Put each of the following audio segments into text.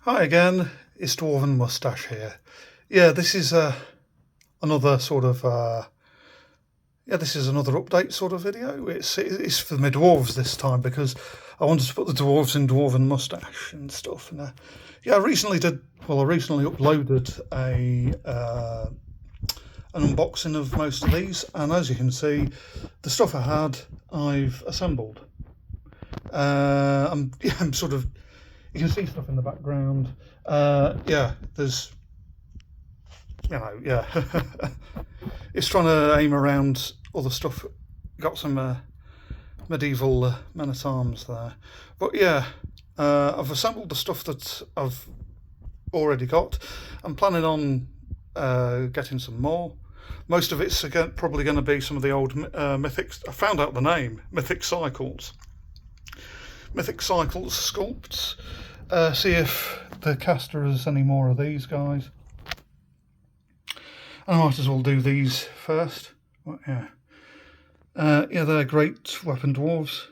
Hi again, it's Dwarven Moustache here. Yeah, this is another sort of this is another update sort of video. It's for my dwarves this time because I wanted to put the dwarves in Dwarven Moustache and stuff. And I recently uploaded an unboxing of most of these, and as you can see, the stuff I had, I've assembled. I'm sort of. You can see stuff in the background. There's, it's trying to aim around other stuff. Got some medieval men-at-arms there. But I've assembled the stuff that I've already got. I'm planning on getting some more. Most of it's probably going to be some of the old Mythics. I found out the name, Mythic Cycles. Mythic Cycles sculpts. See if the caster has any more of these guys. I might as well do these first. But, they're great weapon dwarves.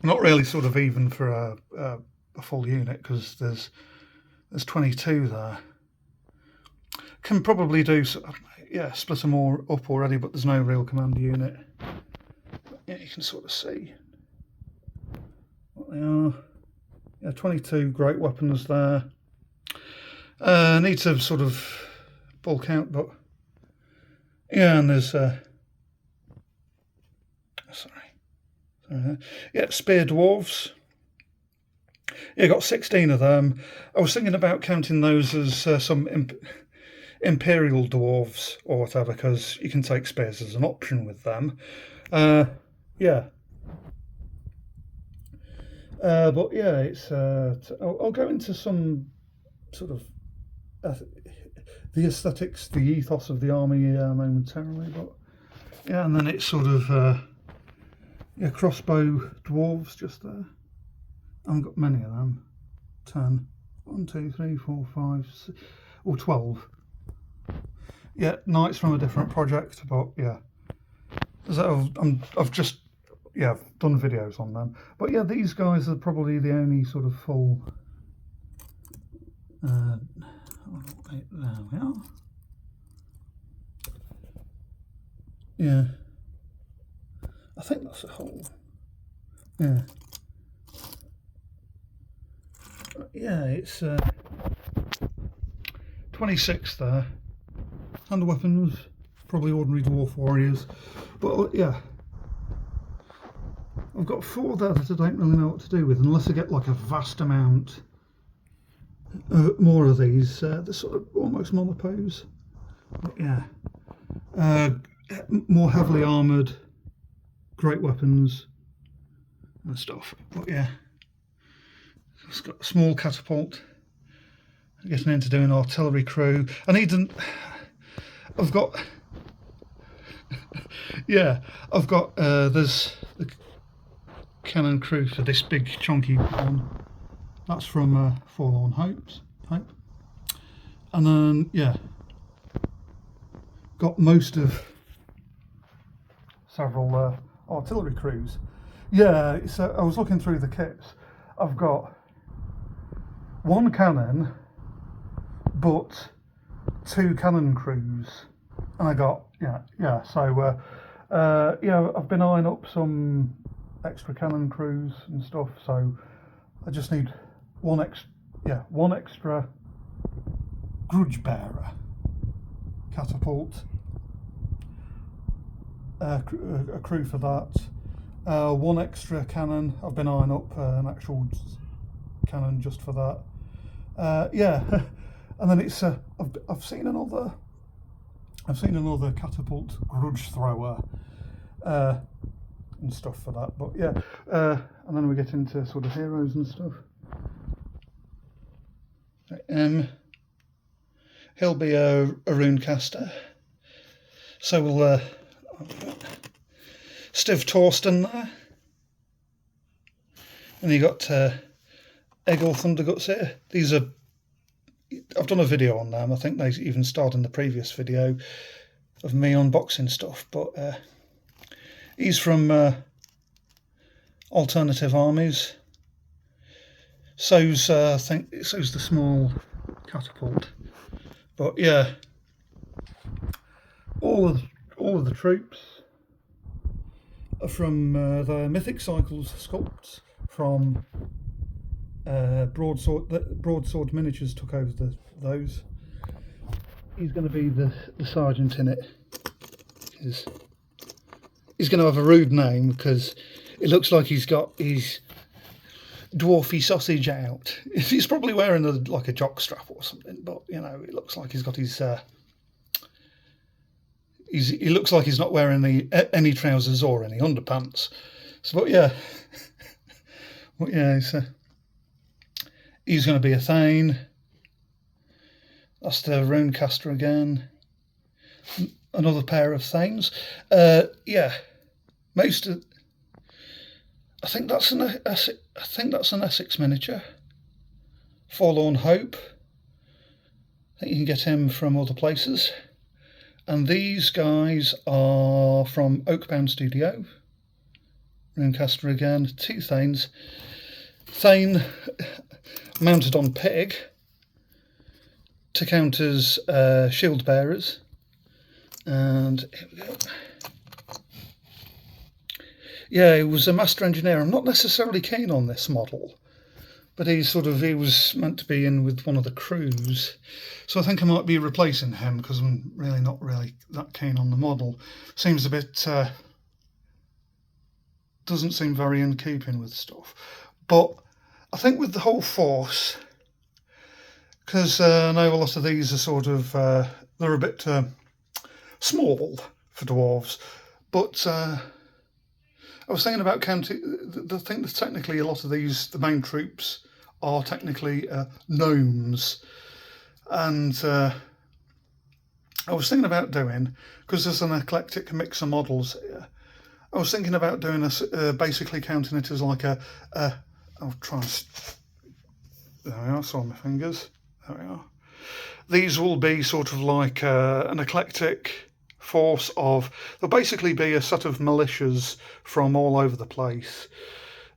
Not really sort of even for a full unit because there's 22 there. Can probably do split them all up already, but there's no real command unit. But, you can sort of see what they are. 22 great weapons there. Need to sort of bulk out, but and there's spear dwarves. Got 16 of them. I was thinking about counting those as some imperial dwarves or whatever, because you can take spears as an option with them. It's I'll go into some sort of the aesthetics, the ethos of the army momentarily, but and then it's sort of crossbow dwarves just there. I haven't got many of them. 10. 1, 2, 3, 4, 5, 6, or 12. Knights from a different project, but I've just done videos on them. But these guys are probably the only sort of full. There we are. I think that's a whole. It's 26 there. Hand weapons, probably ordinary dwarf warriors, but I've got 4 there that I don't really know what to do with unless I get like a vast amount more of these. They're sort of almost monopose. But more heavily armoured, great weapons and stuff. But it's got a small catapult. Getting into doing artillery crew. I've got there's the cannon crew for this big chunky one. That's from Forlorn Hope. And then got most of several artillery crews. I was looking through the kits. I've got 1 cannon, but 2 cannon crews, and I got I've been eyeing up some extra cannon crews and stuff, so I just need one extra grudge bearer catapult, a crew for that, 1 extra cannon. I've been eyeing up an actual cannon just for that. And then it's I've seen another catapult grudge thrower and stuff for that. But and then we get into sort of heroes and stuff. He'll be a rune caster. So we'll Stiv Torsten there, and you got Egil Thunderguts here. These are. I've done a video on them. I think they even starred in the previous video of me unboxing stuff. But he's from Alternative Armies. so's I think so's the small catapult. But yeah, all of the troops are from the Mythic Cycles sculpts from Broadsword Miniatures took over those. He's going to be the sergeant in it. He's going to have a rude name because it looks like he's got his dwarfy sausage out. He's probably wearing like a jockstrap or something, but you know, it looks like he's got his. He looks like he's not wearing any trousers or any underpants. So, but yeah, he's going to be a Thane. That's the Runecaster again. Another pair of Thanes. Yeah, most of. I think that's an Essex miniature. Forlorn Hope. I think you can get him from other places. And these guys are from Oakbound Studio. Runecaster again, 2 Thanes. Thane mounted on pig to count as shield bearers. And here we go. Yeah, he was a master engineer. I'm not necessarily keen on this model, but he was meant to be in with one of the crews. So I think I might be replacing him because I'm really not that keen on the model. Seems a bit, doesn't seem very in keeping with stuff. But I think with the whole force, because I know a lot of these are they're a bit small for dwarves, but I was thinking about counting. I think that technically a lot of the main troops are technically gnomes, and I was thinking about doing, because there's an eclectic mix of models here. I was thinking about doing basically counting it as like I'll try and. There we are. Saw my fingers. There we are. These will be sort of like an eclectic force of. There'll basically be a set of militias from all over the place.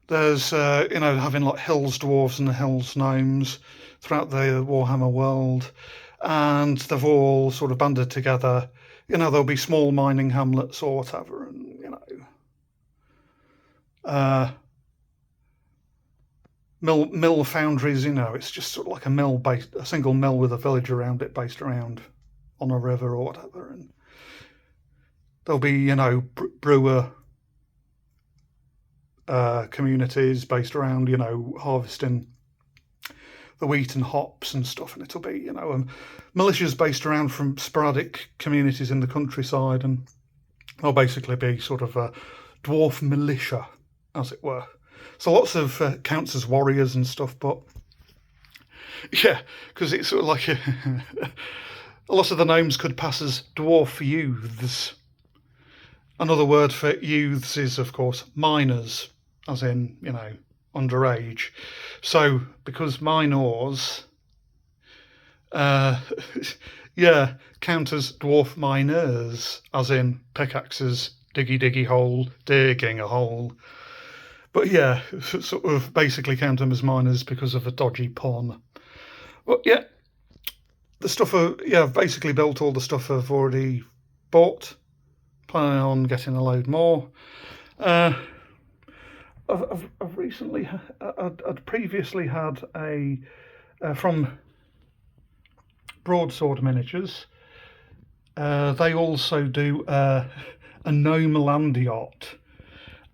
There's having like hills dwarves and the hills gnomes throughout the Warhammer world, and they've all sort of banded together. There'll be small mining hamlets or whatever, and mill foundries. It's just sort of like a single mill with a village around it, based around on a river or whatever, and there'll be brewer communities based around harvesting the wheat and hops and stuff, and it'll be militias based around from sporadic communities in the countryside, and they'll basically be sort of a dwarf militia, as it were. So lots of counts as warriors and stuff, but yeah, because it's sort of like a lot of the gnomes could pass as dwarf youths. Another word for youths is, of course, minors, as in, underage. So, because minors, count as dwarf minors, as in pickaxes, diggy hole, digging a hole. But yeah, sort of basically count them as minors because of a dodgy pun. But yeah, the stuff I've basically built all the stuff I've already bought. Planning on getting a load more. I've recently, I'd previously had from Broadsword Miniatures. They also do a gnome land yacht,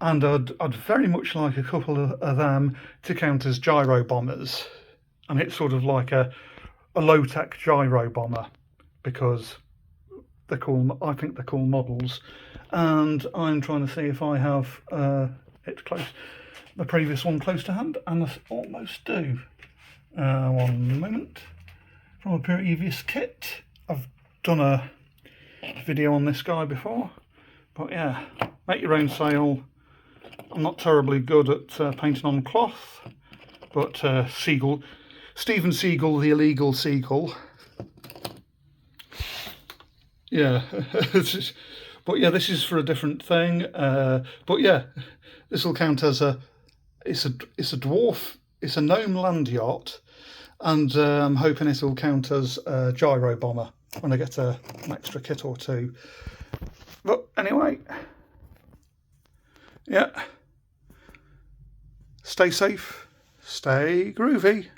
and I'd very much like a couple of them to count as gyro bombers, and it's sort of like a low-tech gyro bomber because they're cool. I think they're cool models, and I'm trying to see if I have it close, the previous one close to hand, and I almost do. One moment. From a previous kit, I've done a video on this guy before, but yeah, make your own sail. I'm not terribly good at painting on cloth, but Steven Seagal, the illegal seagull. Yeah, but yeah, this is for a different thing. But yeah, this will count as it's a dwarf. it's a gnome land yacht, and I'm hoping it'll count as a gyro bomber when I get an extra kit or two. But anyway, yeah, stay safe, stay groovy.